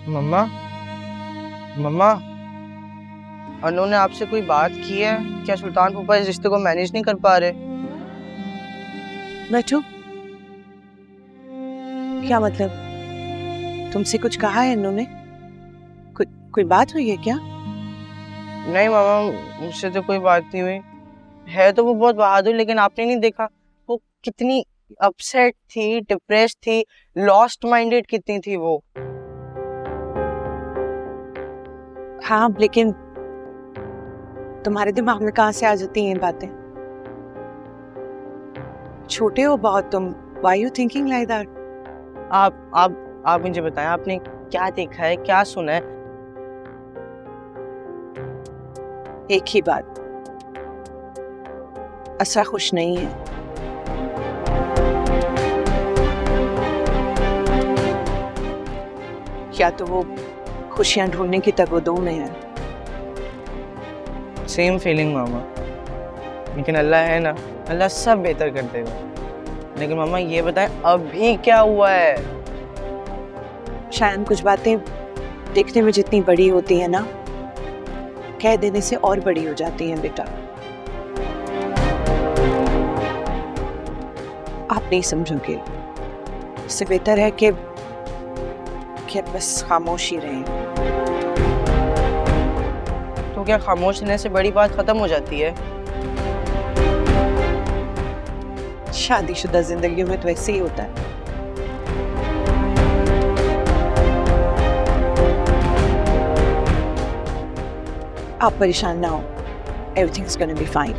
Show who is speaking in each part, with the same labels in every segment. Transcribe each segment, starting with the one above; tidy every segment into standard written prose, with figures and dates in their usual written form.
Speaker 1: मम्मा, मम्मा, अनु ने आपसे कोई बात की है क्या? सुल्तान फूफा इस रिश्ते को मैनेज नहीं कर पा रहे।
Speaker 2: बैठो। क्या मतलब? तुमसे कुछ कहा है इन्होंने? कोई बात हुई है क्या?
Speaker 1: नहीं मामा, मुझसे तो कोई बात नहीं हुई। है तो वो बहुत बहादुर, लेकिन आपने नहीं देखा वो कितनी अपसेट थी, डिप्रेस थी, लॉस्ट माइंडेड कितनी थी वो।
Speaker 2: हाँ, लेकिन तुम्हारे दिमाग में कहाँ से आ जाती हैं बातें? छोटे हो बहुत तुम। Why you thinking like that?
Speaker 1: आप मुझे बताएं, आपने क्या देखा है, क्या सुना है?
Speaker 2: एक ही बात, असरा खुश नहीं है। या तो वो खुशियां ढूंढने की तगोदों में है।
Speaker 1: सेम फीलिंग मामा, लेकिन अल्लाह है ना, अल्लाह सब बेहतर कर देगा। लेकिन मामा ये बताएं अभी क्या हुआ है?
Speaker 2: शायद कुछ बातें देखने में जितनी बड़ी होती है ना, कह देने से और बड़ी हो जाती हैं बेटा। आप नहीं समझोगे। इससे बेहतर है कि बस खामोश ही रहें।
Speaker 1: तो क्या खामोश रहने से बड़ी बात खत्म हो जाती है?
Speaker 2: शादीशुदा जिंदगी में तो ऐसे ही होता है। आप परेशान ना हो, everything's gonna be fine.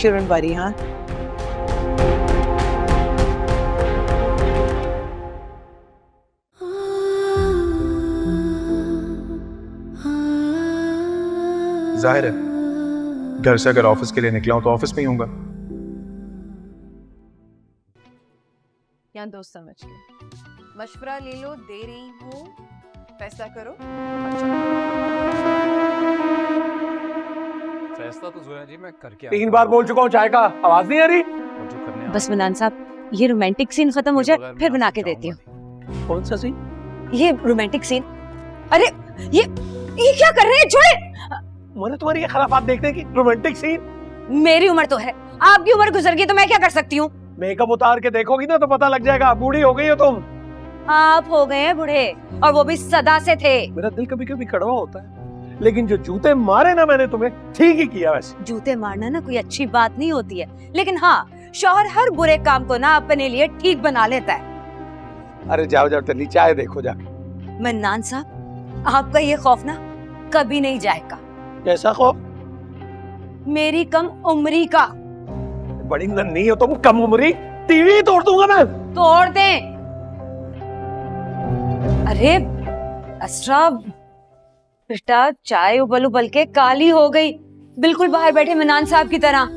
Speaker 2: Don't worry, हाँ?
Speaker 3: जाहिर है घर से अगर ऑफिस के लिए निकला हूं तो ऑफिस में ही होऊंगा।
Speaker 4: यहाँ दोस्त समझ के मशवरा ले लो, दे रही हूँ, फैसला करो।
Speaker 5: फैसला तो जोया जी मैं करके
Speaker 6: 3 बार बोल चुका हूँ, चाय का आवाज नहीं आ रही।
Speaker 7: बस मनान साहब, ये रोमांटिक सीन खत्म हो जाए फिर बना के देती हूँ।
Speaker 6: कौन सा सीन?
Speaker 7: ये रोमांटिक सीन। अरे ये क्या कर रहे हैं? छोड़े।
Speaker 6: मैंने तुम्हारी ये खराफात देखने की। Romantic scene?
Speaker 7: मेरी उम्र तो है, आपकी उम्र गुजर गई तो मैं क्या कर सकती हूँ?
Speaker 6: मेकअप उतार के देखोगी ना तो पता लग जाएगा, बूढ़ी हो गई हो तुम।
Speaker 7: आप हो गए हैं बूढ़े, और वो भी सदा से थे।
Speaker 6: मेरा दिल कभी कभी कड़वा होता है, लेकिन जो जूते मारे ना मैंने तुम्हें, ठीक ही किया। वैसे
Speaker 7: जूते मारना ना कोई अच्छी बात नहीं होती है, लेकिन हाँ, शौहर हर बुरे काम को ना अपने लिए ठीक बना लेता है।
Speaker 6: अरे जाओ जाओ टल्ली, चाय देखो जाके।
Speaker 7: मन्नान साहब, आपका ये खौफ ना कभी नहीं जाएगा।
Speaker 6: कैसा खौफ?
Speaker 7: मेरी कम उम्री का।
Speaker 6: बड़ी नन्ही हो तुम, कम उम्री। टीवी तोड़ दूंगा मैं।
Speaker 7: तोड़ दें। अरे असरा बेटा, चाय उबल उबल के काली हो गई, बिल्कुल बाहर बैठे मन्नान साहब की तरह।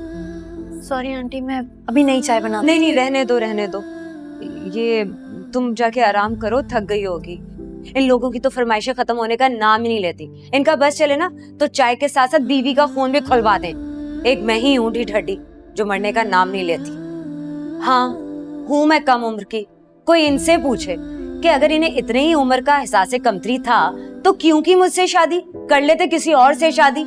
Speaker 8: सॉरी आंटी, मैं अभी नई चाय बना।
Speaker 7: नहीं, रहने दो। ये तुम जाके आराम करो, थक गई होगी। इन लोगों की तो फरमाइशें खत्म होने का नाम ही नहीं लेती। इनका बस चले ना तो चाय के साथ साथ बीवी का खून भी खुलवा दें। एक मैं ही हूँ ढिढड्डी जो मरने का नाम नहीं लेती। हाँ, हूँ मैं कम उम्र की। कोई इनसे पूछे कि अगर इन्हें इतने ही उम्र का एहसास कमतरी था तो क्यों की मुझसे शादी कर लेते किसी और से शादी।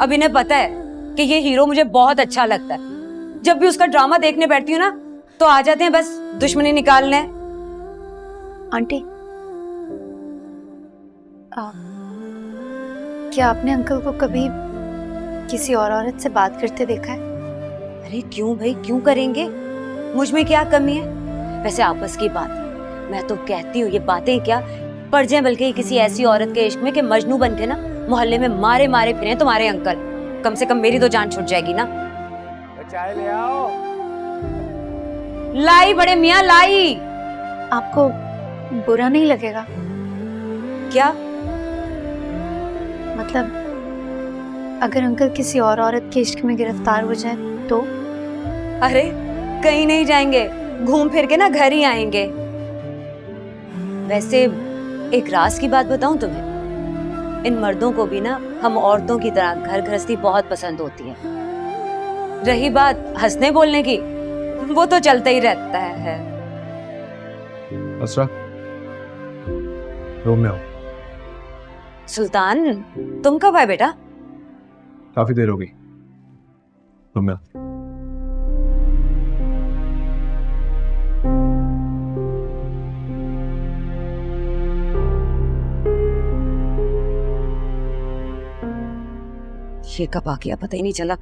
Speaker 7: अब इन्हें पता है कि ये हीरो मुझे बहुत अच्छा लगता है। जब भी उसका ड्रामा देखने बैठती हूँ ना तो आ जाते हैं बस दुश्मनी निकालने।
Speaker 8: आंटी, क्या आपने अंकल को कभी किसी और औरत से बात करते देखा है?
Speaker 7: अरे क्यों भाई, क्यों करेंगे? मुझ में क्या कमी है? वैसे आपस की बात है, मैं तो कहती हूँ ये बातें क्या पड़ जाए, बल्कि किसी ऐसी औरत के इश्क में कि मजनू बन के ना मोहल्ले में मारे मारे फिरे तुम्हारे अंकल। कम से कम मेरी तो जान छूट जाएगी ना।
Speaker 6: चाय ले आओ।
Speaker 7: लाई बड़े मियाँ, लाई।
Speaker 8: आपको बुरा नहीं लगेगा?
Speaker 7: क्या
Speaker 8: मतलब अगर अंकल किसी और औरत के इश्क में गिरफ्तार हो जाए तो?
Speaker 7: अरे कहीं नहीं जाएंगे, घूम फिर के ना घर ही आएंगे। वैसे एक राज की बात बताऊं तुम्हें, इन मर्दों को भी ना हम औरतों की तरह घर गृहस्थी बहुत पसंद होती है। रही बात हंसने बोलने की, वो तो चलता ही रहता है।
Speaker 3: असरा, रूम में आओ।
Speaker 7: सुल्तान, तुम कब आए बेटा?
Speaker 3: काफी देर हो गई। रूम में आओ।
Speaker 7: ये कब आ गया पता ही नहीं चला।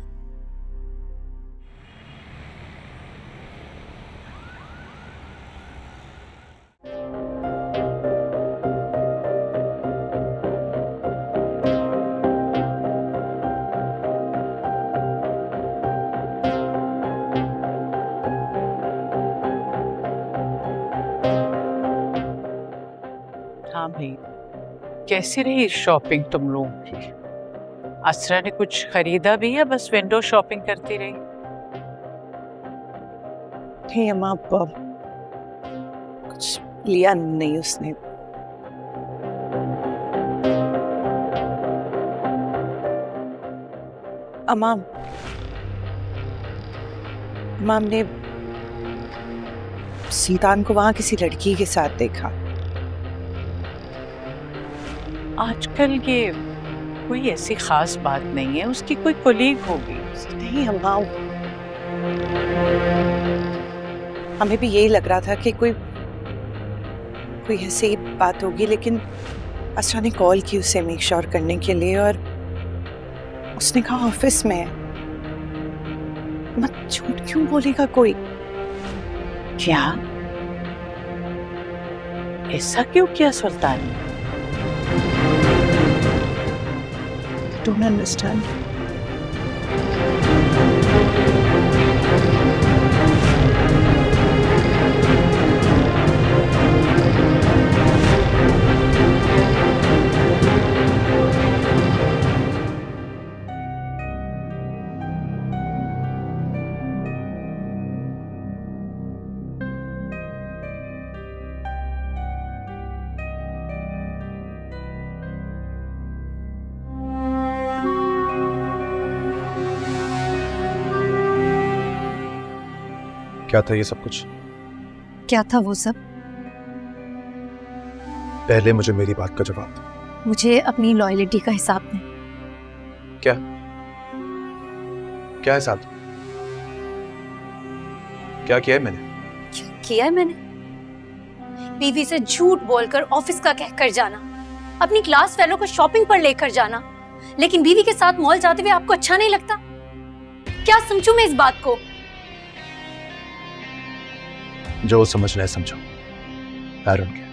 Speaker 9: हाँ भाई, कैसी रही शॉपिंग तुम लोगों की? असरा ने कुछ खरीदा भी या बस विंडो शॉपिंग करती रही?
Speaker 2: नहीं अम्मा, कुछ लिया नहीं उसने। अम्मा, हमने सुल्तान को वहां किसी लड़की के साथ देखा।
Speaker 9: आजकल ये कोई ऐसी खास बात नहीं है, उसकी कोई कोलीग होगी।
Speaker 2: नहीं अम्मा, हमें भी यही लग रहा था कि कोई ऐसी बात होगी, लेकिन असरा ने कॉल की उसे मेक श्योर करने के लिए और उसने कहा ऑफिस में है। मत झूठ क्यों बोलेगा कोई?
Speaker 9: क्या ऐसा क्यों किया सुल्तान ने?
Speaker 2: Don't understand.
Speaker 3: क्या था ये सब कुछ?
Speaker 8: क्या था वो सब?
Speaker 3: पहले मुझे मेरी बात का जवाब दो।
Speaker 8: मुझे अपनी लॉयल्टी का हिसाब दें।
Speaker 3: क्या क्या है साथ? क्या किया है मैंने?
Speaker 8: किया है मैंने? बीवी से झूठ बोलकर ऑफिस का कहकर जाना, अपनी क्लास फेलो को शॉपिंग पर लेकर जाना, लेकिन बीवी के साथ मॉल जाते हुए आपको अच्छा नहीं लगता? क्या समझूं मैं इस बात को?
Speaker 3: जो समझना है समझो। I don't care.